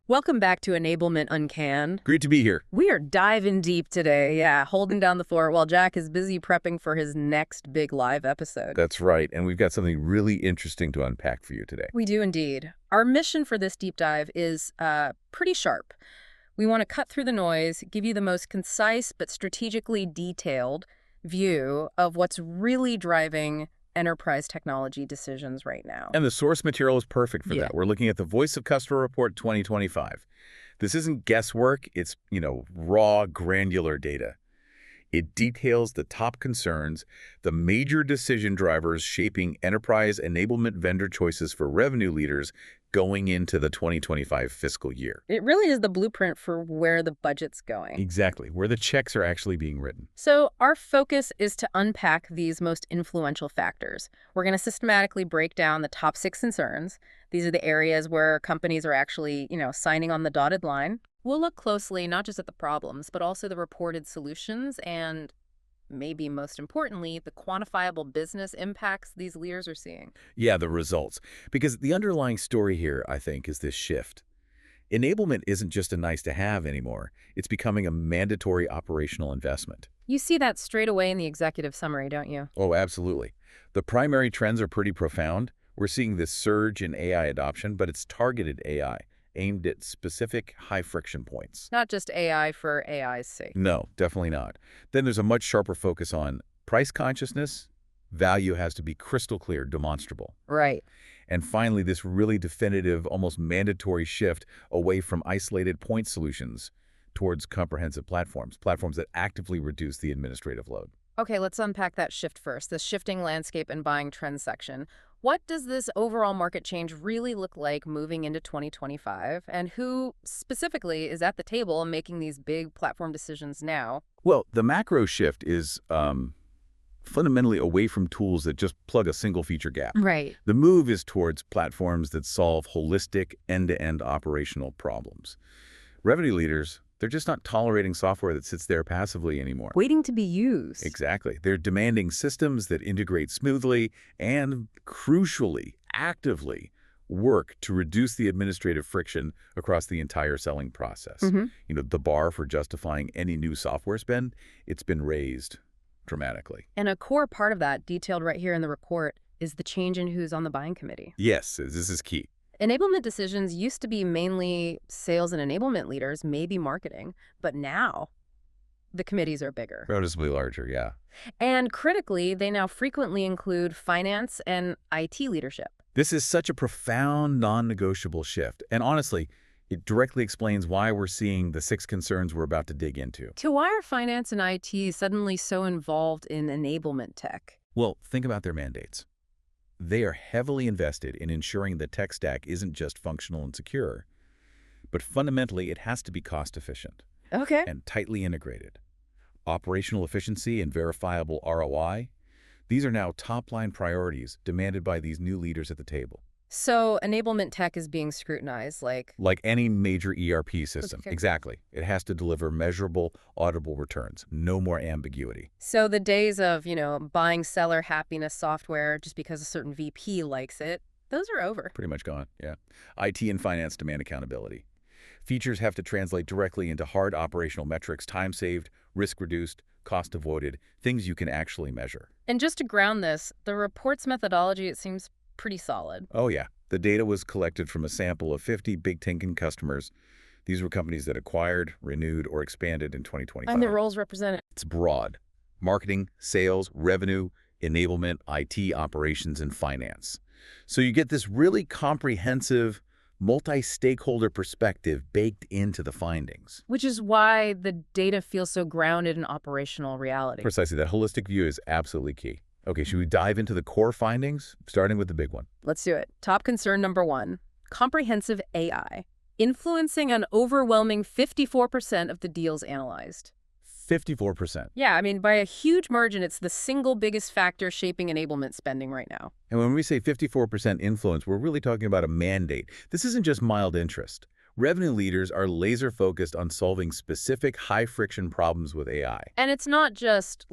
Welcome back to Enablement Uncanned. Great to be here. We are diving deep today, holding down the fort while Jack is busy prepping for his next big live episode. That's right, and we've got something really interesting to unpack for you today. We do indeed. Our mission for this deep dive is pretty sharp. We want to cut through the noise, give you the most concise but strategically detailed view of what's really driving enterprise technology decisions right now. And the source material is perfect for that. We're looking at the Voice of Customer Report 2025. This isn't guesswork, it's, raw, granular data. It details the top concerns, the major decision drivers shaping enterprise enablement vendor choices for revenue leaders going into the 2025 fiscal year. It really is the blueprint for where the budget's going. Exactly, where the checks are actually being written. So our focus is to unpack these most influential factors. We're going to systematically break down the top 6 concerns. These are the areas where companies are actually, signing on the dotted line. We'll look closely not just at the problems, but also the reported solutions and, maybe most importantly, the quantifiable business impacts these leaders are seeing. Yeah, the results. Because the underlying story here, I think, is this shift. Enablement isn't just a nice-to-have anymore. It's becoming a mandatory operational investment. You see that straight away in the executive summary, don't you? Oh, absolutely. The primary trends are pretty profound. We're seeing this surge in AI adoption, but it's targeted AI, aimed at specific high-friction points. Not just AI for AI's sake. No, definitely not. Then there's a much sharper focus on price consciousness. Value has to be crystal clear, demonstrable. Right. And finally, this really definitive, almost mandatory shift away from isolated point solutions towards comprehensive platforms that actively reduce the administrative load. Okay, let's unpack that shift first, the shifting landscape and buying trends section. What does this overall market change really look like moving into 2025? And who specifically is at the table making these big platform decisions now? Well, the macro shift is fundamentally away from tools that just plug a single feature gap. Right. The move is towards platforms that solve holistic, end-to-end operational problems. Revenue leaders, they're just not tolerating software that sits there passively anymore. Waiting to be used. Exactly. They're demanding systems that integrate smoothly and, crucially, actively work to reduce the administrative friction across the entire selling process. The bar for justifying any new software spend, it's been raised dramatically. And a core part of that, detailed right here in the report, is the change in who's on the buying committee. Yes, this is key. Enablement decisions used to be mainly sales and enablement leaders, maybe marketing, but now the committees are bigger. Noticeably larger, yeah. And critically, they now frequently include finance and IT leadership. This is such a profound, non-negotiable shift. And honestly, it directly explains why we're seeing the 6 concerns we're about to dig into. So why are finance and IT suddenly so involved in enablement tech? Well, think about their mandates. They are heavily invested in ensuring the tech stack isn't just functional and secure, but fundamentally it has to be cost-efficient and tightly integrated. Operational efficiency and verifiable ROI, these are now top-line priorities demanded by these new leaders at the table. So enablement tech is being scrutinized like any major ERP system. Exactly. It has to deliver measurable, auditable returns. No more ambiguity. So the days of, buying seller happiness software just because a certain VP likes it, those are over. Pretty much gone, yeah. IT and finance demand accountability. Features have to translate directly into hard operational metrics, time saved, risk reduced, cost avoided, things you can actually measure. And just to ground this, the report's methodology, it seems pretty solid. Oh, yeah. The data was collected from a sample of 50 Bigtincan customers. These were companies that acquired, renewed, or expanded in 2025. And the roles represented. It's broad. Marketing, sales, revenue, enablement, IT operations, and finance. So you get this really comprehensive, multi-stakeholder perspective baked into the findings. Which is why the data feels so grounded in operational reality. Precisely. That holistic view is absolutely key. Okay, should we dive into the core findings, starting with the big one? Let's do it. Top concern number 1, comprehensive AI, influencing an overwhelming 54% of the deals analyzed. 54%. Yeah, by a huge margin, it's the single biggest factor shaping enablement spending right now. And when we say 54% influence, we're really talking about a mandate. This isn't just mild interest. Revenue leaders are laser-focused on solving specific high-friction problems with AI. And it's not just,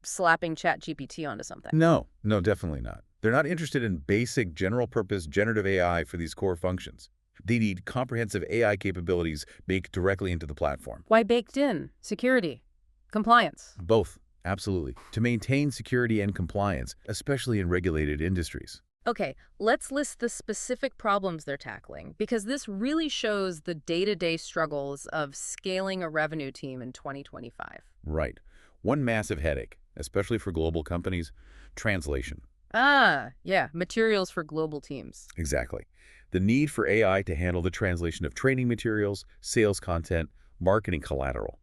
slapping ChatGPT onto something. No, no, definitely not. They're not interested in basic general-purpose generative AI for these core functions. They need comprehensive AI capabilities baked directly into the platform. Why baked in? Security, compliance. Both, absolutely, to maintain security and compliance, especially in regulated industries. Okay, let's list the specific problems they're tackling, because this really shows the day-to-day struggles of scaling a revenue team in 2025. Right. One massive headache, especially for global companies, translation. Ah, yeah, materials for global teams. Exactly. The need for AI to handle the translation of training materials, sales content, marketing collateral.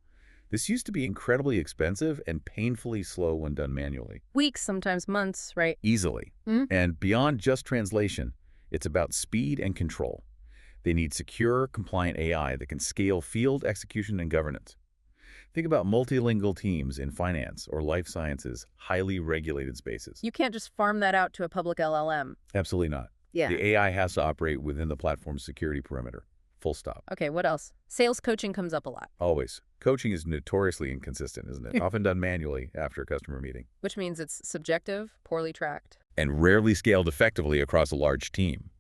This used to be incredibly expensive and painfully slow when done manually. Weeks, sometimes months, right? Easily. And beyond just translation, it's about speed and control. They need secure, compliant AI that can scale field execution and governance. Think about multilingual teams in finance or life sciences, highly regulated spaces. You can't just farm that out to a public LLM. Absolutely not. Yeah. The AI has to operate within the platform's security perimeter. Full stop. Okay, what else? Sales coaching comes up a lot. Always. Coaching is notoriously inconsistent, isn't it? Often done manually after a customer meeting. Which means it's subjective, poorly tracked. And rarely scaled effectively across a large team.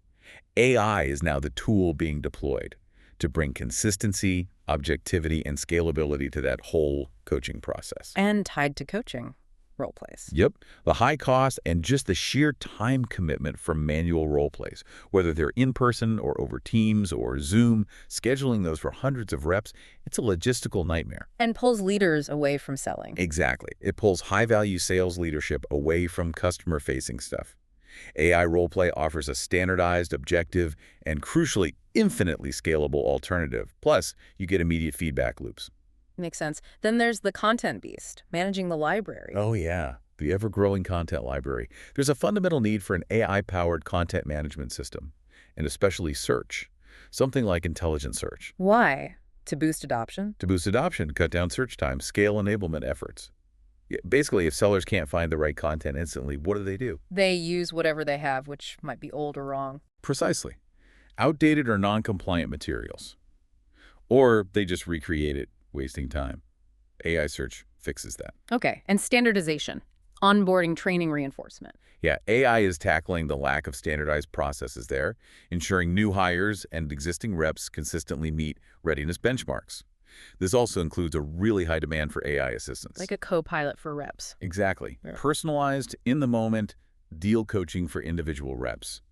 AI is now the tool being deployed to bring consistency, objectivity, and scalability to that whole coaching process. And tied to coaching role plays. Yep. The high cost and just the sheer time commitment for manual role plays, whether they're in person or over Teams or Zoom, scheduling those for hundreds of reps, it's a logistical nightmare. And pulls leaders away from selling. Exactly. It pulls high-value sales leadership away from customer-facing stuff. AI roleplay offers a standardized, objective, and crucially, infinitely scalable alternative. Plus, you get immediate feedback loops. Makes sense. Then there's the content beast, managing the library. Oh, yeah. The ever-growing content library. There's a fundamental need for an AI-powered content management system, and especially search. Something like intelligent search. Why? To boost adoption? To boost adoption, cut down search time, scale enablement efforts. Basically, if sellers can't find the right content instantly, what do? They use whatever they have, which might be old or wrong. Precisely. Outdated or non-compliant materials. Or they just recreate it, wasting time. AI search fixes that. Okay, and standardization. Onboarding, training, reinforcement. Yeah, AI is tackling the lack of standardized processes there, ensuring new hires and existing reps consistently meet readiness benchmarks. This also includes a really high demand for AI assistance. Like a co-pilot for reps. Exactly. Yeah. Personalized, in-the-moment, deal coaching for individual reps,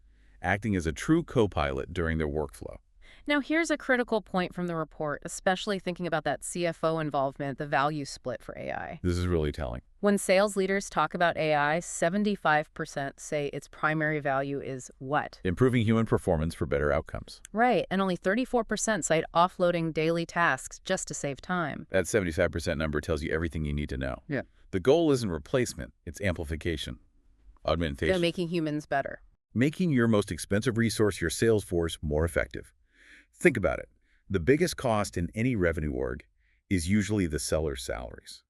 acting as a true co-pilot during their workflow. Now, here's a critical point from the report, especially thinking about that CFO involvement, the value split for AI. This is really telling. When sales leaders talk about AI, 75% say its primary value is what? Improving human performance for better outcomes. Right, and only 34% cite offloading daily tasks just to save time. That 75% number tells you everything you need to know. Yeah. The goal isn't replacement, it's amplification. Augmentation. They're making humans better. Making your most expensive resource, your sales force, more effective. Think about it. The biggest cost in any revenue org is usually the seller's salaries.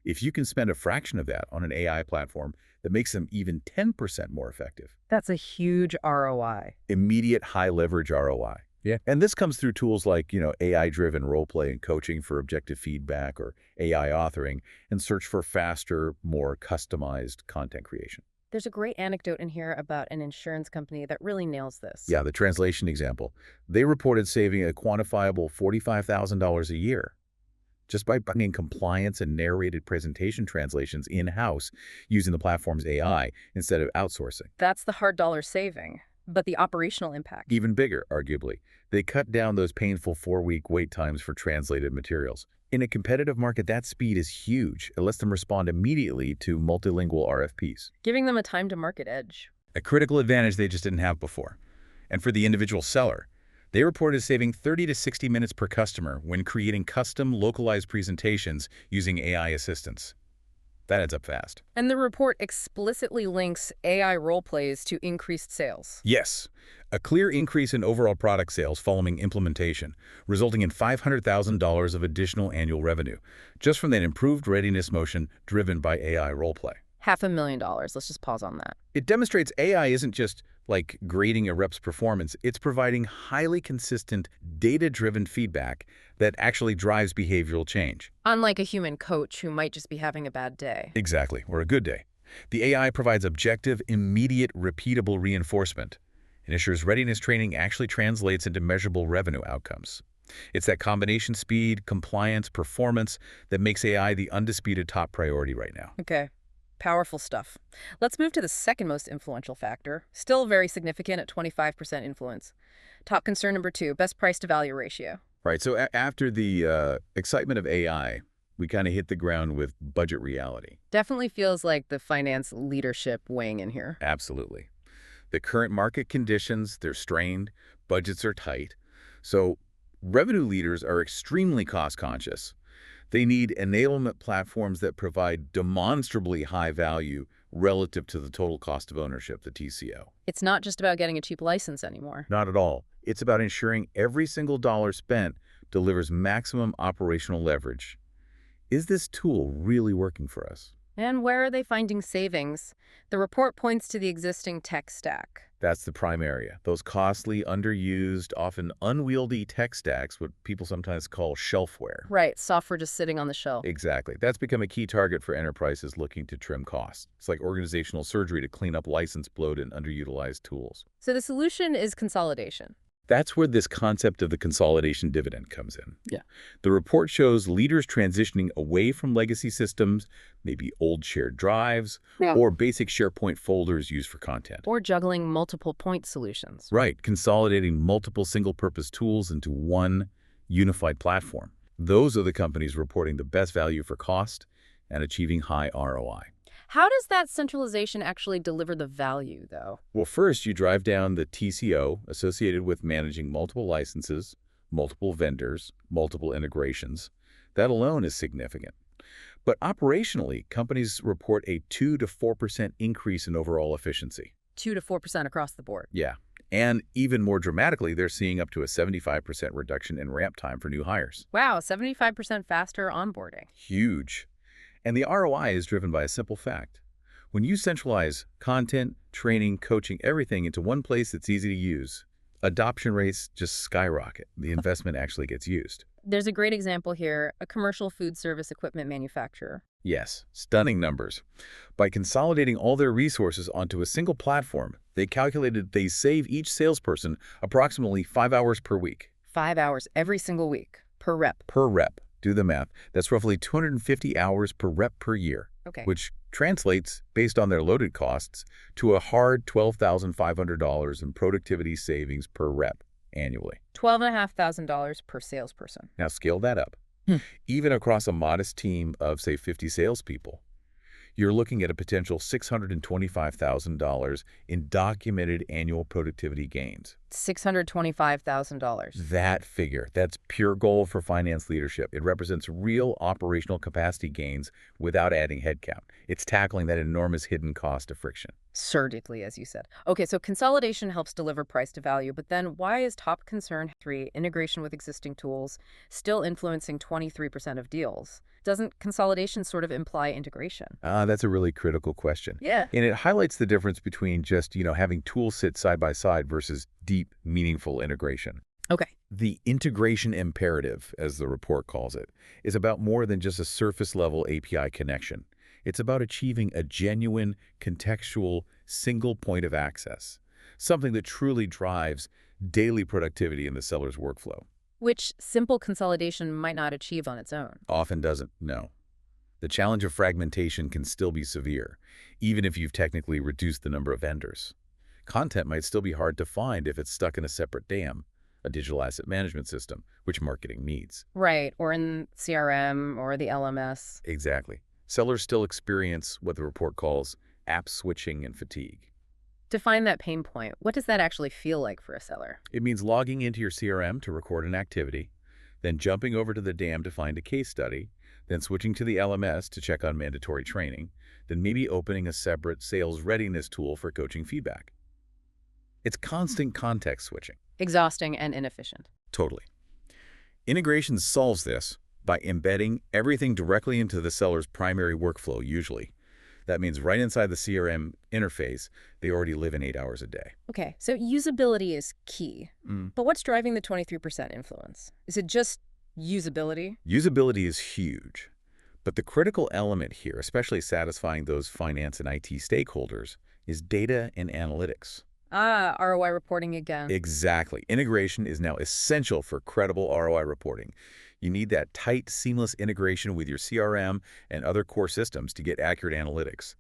If you can spend a fraction of that on an AI platform that makes them even 10% more effective. That's a huge ROI. Immediate high-leverage ROI. Yeah. And this comes through tools like, AI-driven role-play and coaching for objective feedback or AI authoring and search for faster, more customized content creation. There's a great anecdote in here about an insurance company that really nails this. Yeah, the translation example. They reported saving a quantifiable $45,000 a year just by bringing compliance and narrated presentation translations in-house using the platform's AI instead of outsourcing. That's the hard dollar saving, but the operational impact. Even bigger, arguably. They cut down those painful 4-week wait times for translated materials. In a competitive market, that speed is huge. It lets them respond immediately to multilingual RFPs. Giving them a time-to-market edge. A critical advantage they just didn't have before. And for the individual seller, they reported saving 30 to 60 minutes per customer when creating custom, localized presentations using AI assistance. That adds up fast. And the report explicitly links AI role plays to increased sales. Yes, a clear increase in overall product sales following implementation, resulting in $500,000 of additional annual revenue, just from that improved readiness motion driven by AI role play. $500,000. Let's just pause on that. It demonstrates AI isn't just like grading a rep's performance. It's providing highly consistent, data-driven feedback that actually drives behavioral change. Unlike a human coach who might just be having a bad day. Exactly, or a good day. The AI provides objective, immediate, repeatable reinforcement. It ensures readiness training actually translates into measurable revenue outcomes. It's that combination speed, compliance, performance that makes AI the undisputed top priority right now. Okay. Powerful stuff. Let's move to the second most influential factor, still very significant at 25% influence. Top concern number 2, best price to value ratio. Right, so after the excitement of AI, we kind of hit the ground with budget reality. Definitely feels like the finance leadership weighing in here. Absolutely. The current market conditions, they're strained, budgets are tight. So revenue leaders are extremely cost-conscious. They need enablement platforms that provide demonstrably high value relative to the total cost of ownership, the TCO. It's not just about getting a cheap license anymore. Not at all. It's about ensuring every single dollar spent delivers maximum operational leverage. Is this tool really working for us? And where are they finding savings? The report points to the existing tech stack. That's the prime area. Those costly, underused, often unwieldy tech stacks, what people sometimes call shelfware. Right, software just sitting on the shelf. Exactly. That's become a key target for enterprises looking to trim costs. It's like organizational surgery to clean up license bloat and underutilized tools. So the solution is consolidation. That's where this concept of the consolidation dividend comes in. Yeah. The report shows leaders transitioning away from legacy systems, maybe old shared drives, or basic SharePoint folders used for content. Or juggling multiple point solutions. Right, consolidating multiple single-purpose tools into one unified platform. Those are the companies reporting the best value for cost and achieving high ROI. How does that centralization actually deliver the value, though? Well, first, you drive down the TCO associated with managing multiple licenses, multiple vendors, multiple integrations. That alone is significant. But operationally, companies report a 2 to 4% increase in overall efficiency. 2 to 4% across the board. Yeah. And even more dramatically, they're seeing up to a 75% reduction in ramp time for new hires. Wow, 75% faster onboarding. Huge. And the ROI is driven by a simple fact. When you centralize content, training, coaching, everything into one place that's easy to use, adoption rates just skyrocket. The investment actually gets used. There's a great example here, a commercial food service equipment manufacturer. Yes, stunning numbers. By consolidating all their resources onto a single platform, they calculated they save each salesperson approximately 5 hours per week. 5 hours every single week, per rep. Per rep. Do the math. That's roughly 250 hours per rep per year, Okay. which translates, based on their loaded costs, to a hard $12,500 in productivity savings per rep annually. $12,500 per salesperson. Now scale that up. Even across a modest team of, say, 50 salespeople, you're looking at a potential $625,000 in documented annual productivity gains. $625,000. That figure, that's pure gold for finance leadership. It represents real operational capacity gains without adding headcount. It's tackling that enormous hidden cost of friction. Surgically, as you said. Okay, so consolidation helps deliver price to value, but then why is top concern 3, integration with existing tools, still influencing 23% of deals? Doesn't consolidation sort of imply integration? That's a really critical question. Yeah. And it highlights the difference between just, having tools sit side by side versus deep, meaningful integration. Okay. The integration imperative, as the report calls it, is about more than just a surface-level API connection. It's about achieving a genuine, contextual, single point of access, something that truly drives daily productivity in the seller's workflow. Which simple consolidation might not achieve on its own. Often doesn't, no. The challenge of fragmentation can still be severe, even if you've technically reduced the number of vendors. Content might still be hard to find if it's stuck in a separate dam, a digital asset management system, which marketing needs. Right, or in CRM or the LMS. Exactly. Sellers still experience what the report calls app switching and fatigue. Define that pain point. What does that actually feel like for a seller? It means logging into your CRM to record an activity, then jumping over to the DAM to find a case study, then switching to the LMS to check on mandatory training, then maybe opening a separate sales readiness tool for coaching feedback. It's constant context switching. Exhausting and inefficient. Totally. Integration solves this by embedding everything directly into the seller's primary workflow, usually. That means right inside the CRM interface, they already live in 8 hours a day. Okay, so usability is key. But what's driving the 23% influence? Is it just usability? Usability is huge. But the critical element here, especially satisfying those finance and IT stakeholders, is data and analytics. Ah, ROI reporting again. Exactly. Integration is now essential for credible ROI reporting. You need that tight, seamless integration with your CRM and other core systems to get accurate analytics.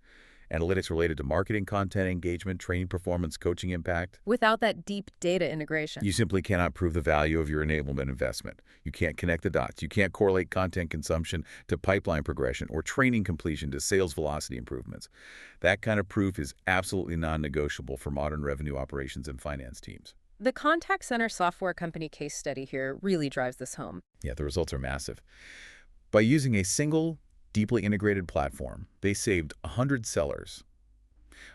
Analytics related to marketing, content engagement, training performance, coaching impact. Without that deep data integration. You simply cannot prove the value of your enablement investment. You can't connect the dots. You can't correlate content consumption to pipeline progression or training completion to sales velocity improvements. That kind of proof is absolutely non-negotiable for modern revenue operations and finance teams. The contact center software company case study here really drives this home. Yeah, the results are massive. By using a single, deeply integrated platform, they saved 100 sellers,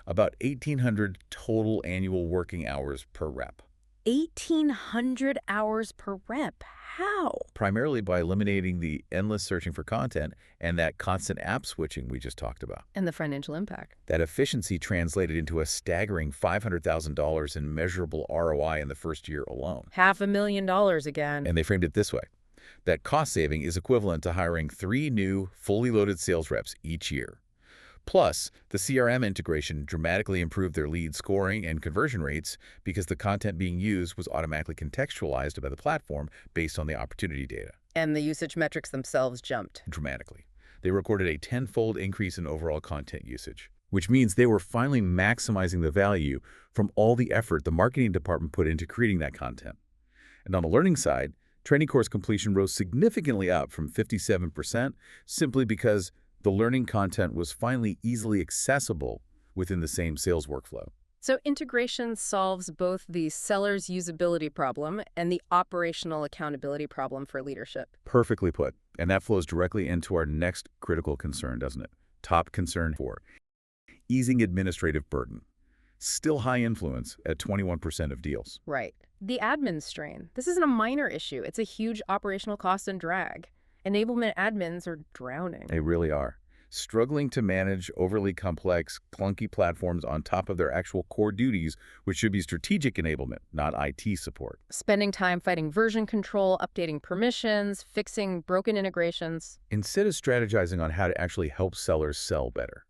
about 1,800 total annual working hours per rep. 1,800 hours per rep. How? Primarily by eliminating the endless searching for content and that constant app switching we just talked about. And the financial impact. That efficiency translated into a staggering $500,000 in measurable ROI in the first year alone. $500,000 again. And they framed it this way. That cost saving is equivalent to hiring 3 new, fully loaded sales reps each year. Plus, the CRM integration dramatically improved their lead scoring and conversion rates because the content being used was automatically contextualized by the platform based on the opportunity data. And the usage metrics themselves jumped. Dramatically. They recorded a 10-fold increase in overall content usage, which means they were finally maximizing the value from all the effort the marketing department put into creating that content. And on the learning side, training course completion rose significantly up from 57% simply because the learning content was finally easily accessible within the same sales workflow. So integration solves both the seller's usability problem and the operational accountability problem for leadership. Perfectly put. And that flows directly into our next critical concern, doesn't it? Top concern 4. Easing administrative burden. Still high influence at 21% of deals. Right. The admin strain. This isn't a minor issue. It's a huge operational cost and drag. Enablement admins are drowning. They really are. Struggling to manage overly complex, clunky platforms on top of their actual core duties, which should be strategic enablement, not IT support. Spending time fighting version control, updating permissions, fixing broken integrations. Instead of strategizing on how to actually help sellers sell better.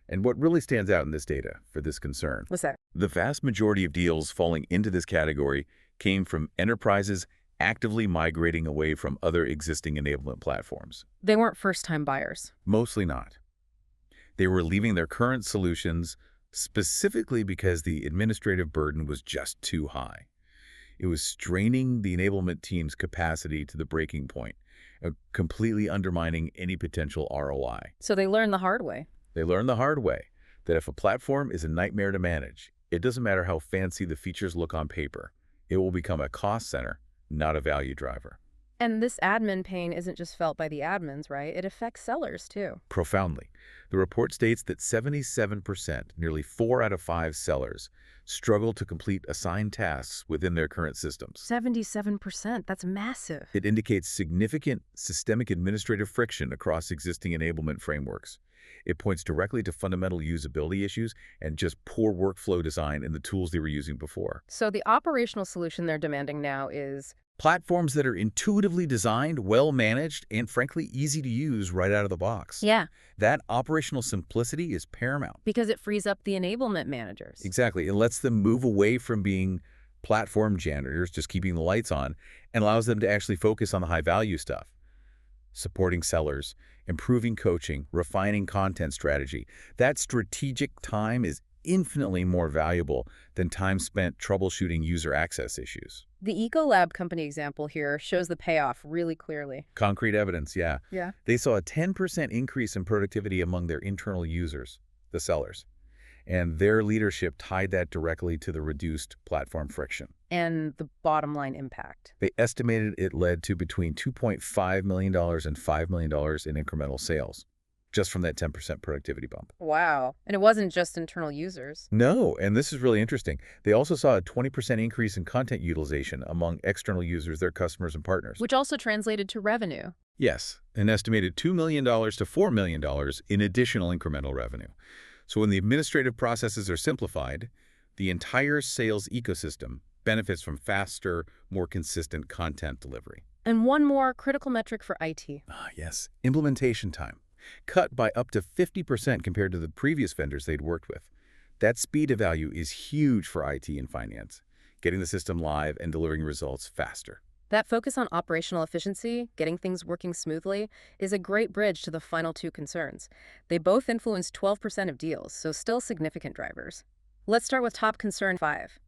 And what really stands out in this data for this concern? What's that? The vast majority of deals falling into this category came from enterprises actively migrating away from other existing enablement platforms. They weren't first-time buyers. Mostly not. They were leaving their current solutions specifically because the administrative burden was just too high. It was straining the enablement team's capacity to the breaking point, completely undermining any potential ROI. So they learned the hard way. They learned the hard way that if a platform is a nightmare to manage, it doesn't matter how fancy the features look on paper. It will become a cost center, not a value driver. And this admin pain isn't just felt by the admins, right? It affects sellers, too. Profoundly. The report states that 77%, nearly 4 out of 5 sellers, struggle to complete assigned tasks within their current systems. 77%, that's massive. It indicates significant systemic administrative friction across existing enablement frameworks. It points directly to fundamental usability issues and just poor workflow design in the tools they were using before. So the operational solution they're demanding now is platforms that are intuitively designed, well-managed, and frankly easy to use right out of the box. Yeah. That operational simplicity is paramount. Because it frees up the enablement managers. Exactly. It lets them move away from being platform janitors, just keeping the lights on, and allows them to actually focus on the high-value stuff. Supporting sellers, improving coaching, refining content strategy. That strategic time is infinitely more valuable than time spent troubleshooting user access issues. The Ecolab company example here shows the payoff really clearly. Concrete evidence, yeah. Yeah. They saw a 10% increase in productivity among their internal users, the sellers. And their leadership tied that directly to the reduced platform friction. And the bottom line impact. They estimated it led to between $2.5 million and $5 million in incremental sales, just from that 10% productivity bump. Wow. And it wasn't just internal users. No, and this is really interesting. They also saw a 20% increase in content utilization among external users, their customers and partners. Which also translated to revenue. Yes, an estimated $2 million to $4 million in additional incremental revenue. So when the administrative processes are simplified, the entire sales ecosystem benefits from faster, more consistent content delivery. And one more critical metric for IT. Yes, implementation time, cut by up to 50% compared to the previous vendors they'd worked with. That speed of value is huge for IT and finance, getting the system live and delivering results faster. That focus on operational efficiency, getting things working smoothly, is a great bridge to the final two concerns. They both influence 12% of deals, so still significant drivers. Let's start with top concern 5,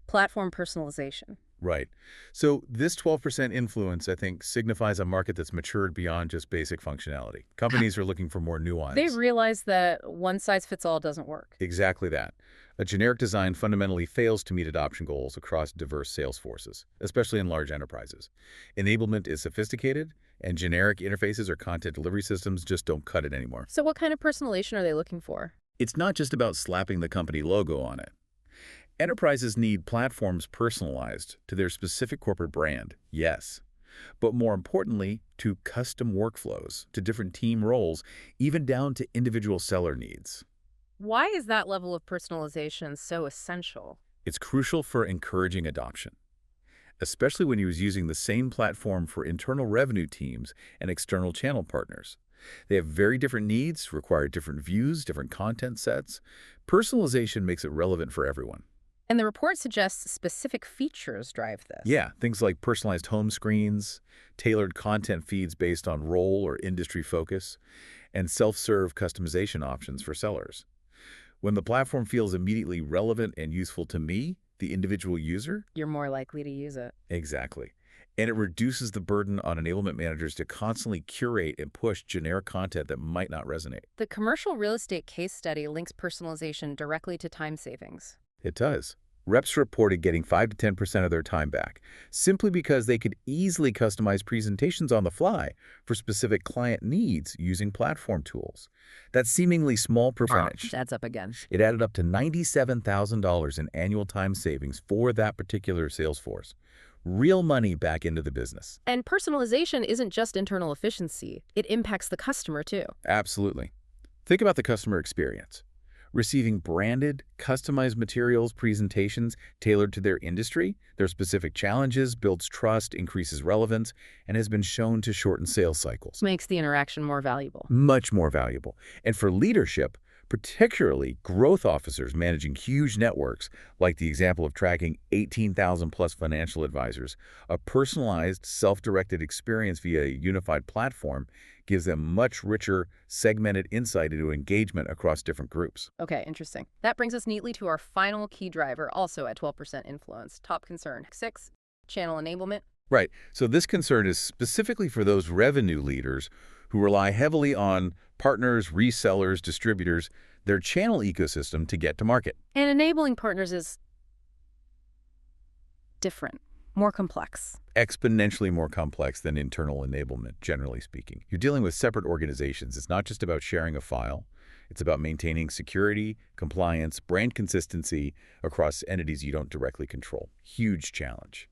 platform personalization. Right. So this 12% influence, I think, signifies a market that's matured beyond just basic functionality. Companies are looking for more nuance. They realize that one-size-fits-all doesn't work. Exactly that. A generic design fundamentally fails to meet adoption goals across diverse sales forces, especially in large enterprises. Enablement is sophisticated, and generic interfaces or content delivery systems just don't cut it anymore. So what kind of personalization are they looking for? It's not just about slapping the company logo on it. Enterprises need platforms personalized to their specific corporate brand, yes. But more importantly, to custom workflows, to different team roles, even down to individual seller needs. Why is that level of personalization so essential? It's crucial for encouraging adoption, especially when he was using the same platform for internal revenue teams and external channel partners. They have very different needs, require different views, different content sets. Personalization makes it relevant for everyone. And the report suggests specific features drive this. Yeah, things like personalized home screens, tailored content feeds based on role or industry focus, and self-serve customization options for sellers. When the platform feels immediately relevant and useful to me, the individual user, You're more likely to use it. exactly. And it reduces the burden on enablement managers to constantly curate and push generic content that might not resonate. The commercial real estate case study links personalization directly to time savings. It does. Reps reported getting 5 to 10% of their time back, simply because they could easily customize presentations on the fly for specific client needs using platform tools. That seemingly small percentage, Adds up again. it added up to $97,000 in annual time savings for that particular sales force. Real money back into the business. And personalization isn't just internal efficiency. It impacts the customer too. Absolutely. Think about the customer experience. Receiving branded, customized materials, presentations tailored to their industry, their specific challenges, builds trust, increases relevance, and has been shown to shorten sales cycles. Makes the interaction more valuable. Much more valuable. And for leadership, particularly growth officers managing huge networks, like the example of tracking 18,000 plus financial advisors, a personalized, self-directed experience via a unified platform gives them much richer, segmented insight into engagement across different groups. Okay, interesting. That brings us neatly to our final key driver, also at 12% influence. Top concern 6, channel enablement. Right. So this concern is specifically for those revenue leaders who rely heavily on partners, resellers, distributors, their channel ecosystem to get to market. And enabling partners is different, more complex. Exponentially more complex than internal enablement, generally speaking. You're dealing with separate organizations. It's not just about sharing a file. It's about maintaining security, compliance, brand consistency across entities you don't directly control. Huge challenge.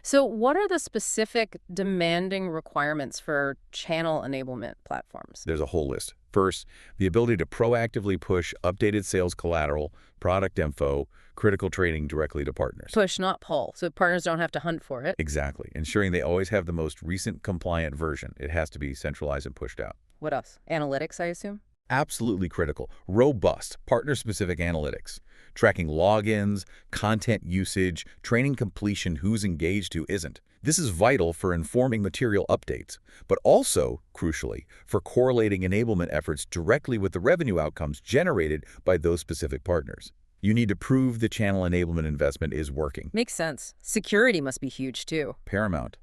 So what are the specific demanding requirements for channel enablement platforms? There's a whole list. First, the ability to proactively push updated sales collateral, product info, critical training directly to partners. Push, not pull, so partners don't have to hunt for it. Exactly. Ensuring they always have the most recent compliant version. It has to be centralized and pushed out. What else? Analytics, I assume? Absolutely critical. Robust, partner-specific analytics. Tracking logins, content usage, training completion, who's engaged, who isn't. This is vital for informing material updates, but also, crucially, for correlating enablement efforts directly with the revenue outcomes generated by those specific partners. You need to prove the channel enablement investment is working. Makes sense. Security must be huge, too. Paramount.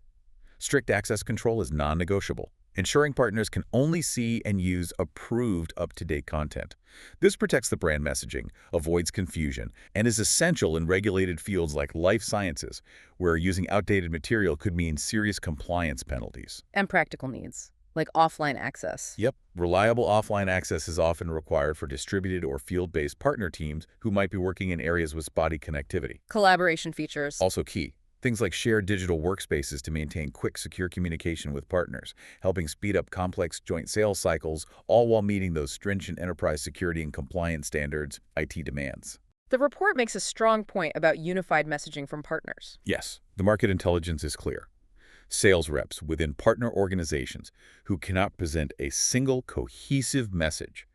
Strict access control is non-negotiable, ensuring partners can only see and use approved up-to-date content. This protects the brand messaging, avoids confusion, and is essential in regulated fields like life sciences, where using outdated material could mean serious compliance penalties. And practical needs, like offline access. Yep, reliable offline access is often required for distributed or field-based partner teams who might be working in areas with spotty connectivity. Collaboration features. Also key. Things like shared digital workspaces to maintain quick, secure communication with partners, helping speed up complex joint sales cycles, all while meeting those stringent enterprise security and compliance standards IT demands. The report makes a strong point about unified messaging from partners. Yes, the market intelligence is clear. Sales reps within partner organizations who cannot present a single cohesive message,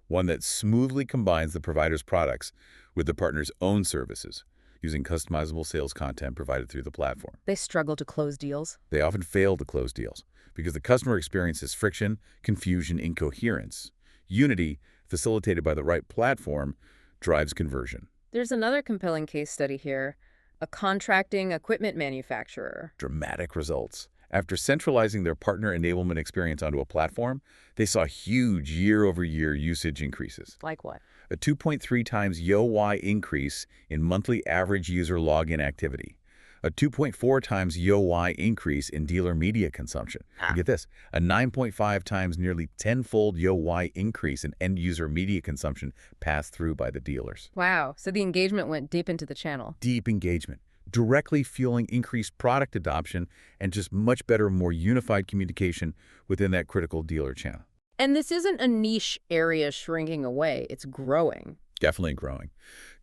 one that smoothly combines the provider's products with the partner's own services, using customizable sales content provided through the platform. They struggle to close deals. They often fail to close deals because the customer experiences friction, confusion, incoherence. Unity, facilitated by the right platform, drives conversion. There's another compelling case study here, a contracting equipment manufacturer. Dramatic results. After centralizing their partner enablement experience onto a platform, they saw huge year-over-year usage increases. Like what? A 2.3 times YoY increase in monthly average user login activity. A 2.4 times YoY increase in dealer media consumption. And get this, a 9.5 times nearly tenfold YoY increase in end-user media consumption passed through by the dealers. Wow, so the engagement went deep into the channel. Deep engagement, directly fueling increased product adoption and just much better, more unified communication within that critical dealer channel. And this isn't a niche area shrinking away, it's growing. Definitely growing.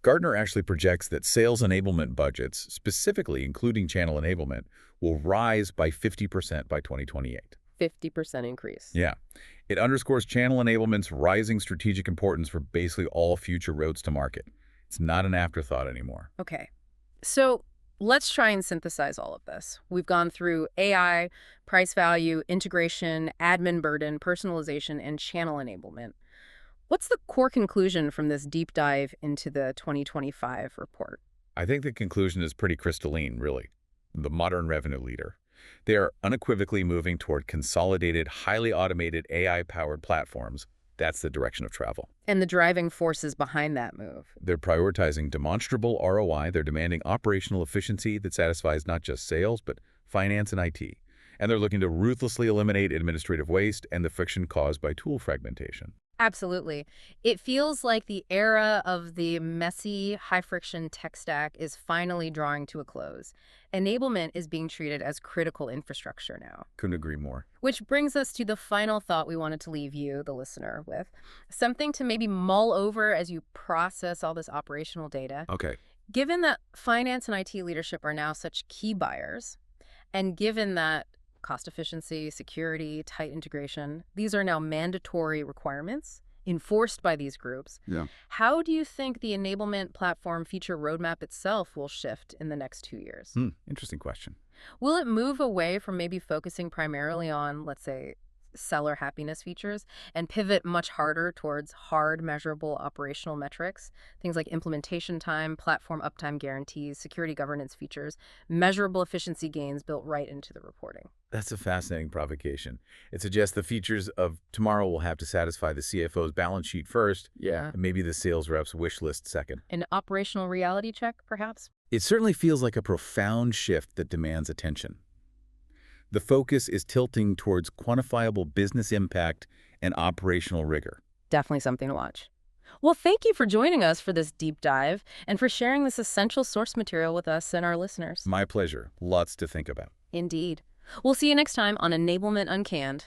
Gartner actually projects that sales enablement budgets, specifically including channel enablement, will rise by 50% by 2028. 50% increase. Yeah. It underscores channel enablement's rising strategic importance for basically all future roads to market. It's not an afterthought anymore. Okay. So let's try and synthesize all of this. We've gone through AI, price value, integration, admin burden, personalization, and channel enablement. What's the core conclusion from this deep dive into the 2025 report? I think the conclusion is pretty crystalline, really. The modern revenue leader. They are unequivocally moving toward consolidated, highly automated AI-powered platforms. That's the direction of travel. And the driving forces behind that move. They're prioritizing demonstrable ROI. They're demanding operational efficiency that satisfies not just sales, but finance and IT. And they're looking to ruthlessly eliminate administrative waste and the friction caused by tool fragmentation. Absolutely. It feels like the era of the messy, high-friction tech stack is finally drawing to a close. Enablement is being treated as critical infrastructure now. Couldn't agree more. Which brings us to the final thought we wanted to leave you, the listener, with. Something to maybe mull over as you process all this operational data. Okay. Given that finance and IT leadership are now such key buyers, and given that cost efficiency, security, tight integration, these are now mandatory requirements enforced by these groups. Yeah. How do you think the enablement platform feature roadmap itself will shift in the next 2 years? Interesting question. Will it move away from maybe focusing primarily on, let's say, seller happiness features and pivot much harder towards hard, measurable operational metrics, things like implementation time, platform uptime guarantees, security governance features, measurable efficiency gains built right into the reporting? That's a fascinating provocation. It suggests the features of tomorrow will have to satisfy the CFO's balance sheet first, and maybe the sales rep's wish list second. An operational reality check, perhaps? It certainly feels like a profound shift that demands attention. The focus is tilting towards quantifiable business impact and operational rigor. Definitely something to watch. Well, thank you for joining us for this deep dive and for sharing this essential source material with us and our listeners. My pleasure. Lots to think about. Indeed. We'll see you next time on Enablement Uncanned.